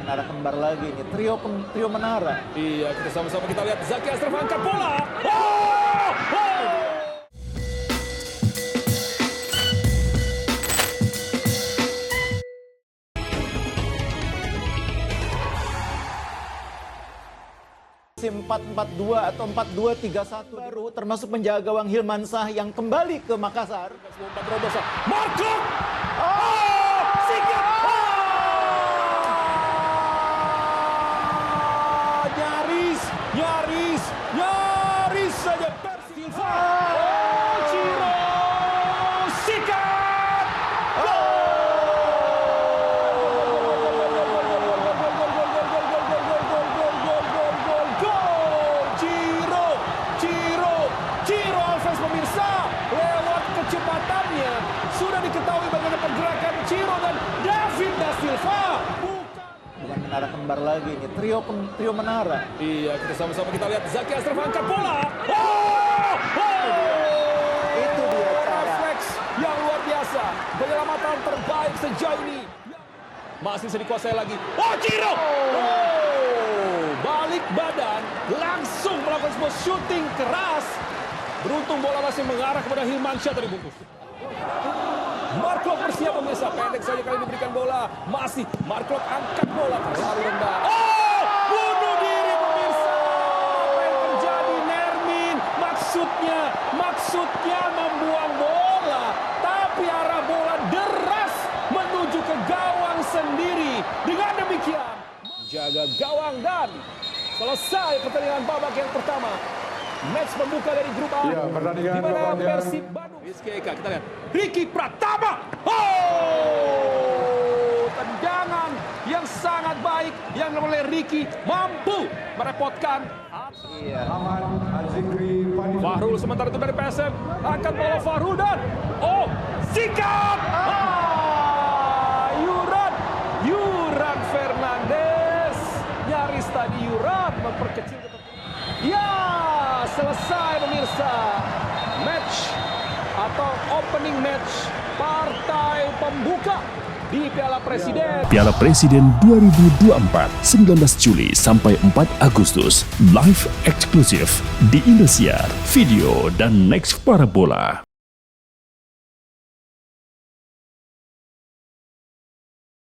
Menara kembar lagi nih, trio menara. Iya, kita sama-sama kita lihat Zaki Ashraf angkat bola. Oh! Oh! Sim 4-4-2 atau 4-2-3-1 baru, termasuk penjaga gawang Hilmansah yang kembali ke Makassar. Marco! Oh! Sikap! Oh! Nyaris saja Persilva. Oh, Ciro! Sikat! Ciro Alves pemirsa, lewat kecepatannya sudah diketahui bagaimana pergerakan Ciro dan David da Silva. Bukan menara kembar lagi nih, trio menara. Iya, kita sama-sama kita lihat Zaki Ashraf angkat bola. Oh! Itu dia cara. Refleks yang luar biasa, penyelamatan terbaik sejauh ini. Masih bisa dikuasai lagi. Oh, Ciro! Oh! Balik badan, langsung melakukan sebuah shooting keras. Beruntung bola masih mengarah kepada Hilmansyah tadi bungkus. Mark Klok bersiap pemirsa, pendek saja kali diberikan bola. Masih Mark Klok angkat bola terlalu rendah. Oh! Bunuh diri pemirsa. Apa yang terjadi Nermin? Maksudnya membuang bola. Tapi arah bola deras menuju ke gawang sendiri. Dengan demikian, jaga gawang dan selesai pertandingan babak yang pertama. Match pembuka dari grup A, ya, di mana Persib Bandung. Rizky Eka, kita lihat. Ricky Pratama. Oh! Tendangan yang sangat baik yang oleh Ricky mampu merepotkan. Iya. Aman Azikri Fadil. Fahrul sementara itu dari PSM. Angkat bola Fahrul dan oh! Sikat! Yuran Fernandes. Nyaris tadi Yuran memperkecil. Ya, selesai pemirsa. Match atau opening match partai pembuka di Piala Presiden. Piala Presiden 2024, 19 Juli sampai 4 Agustus. Live eksklusif di Indosiar, Video dan Next Parabola.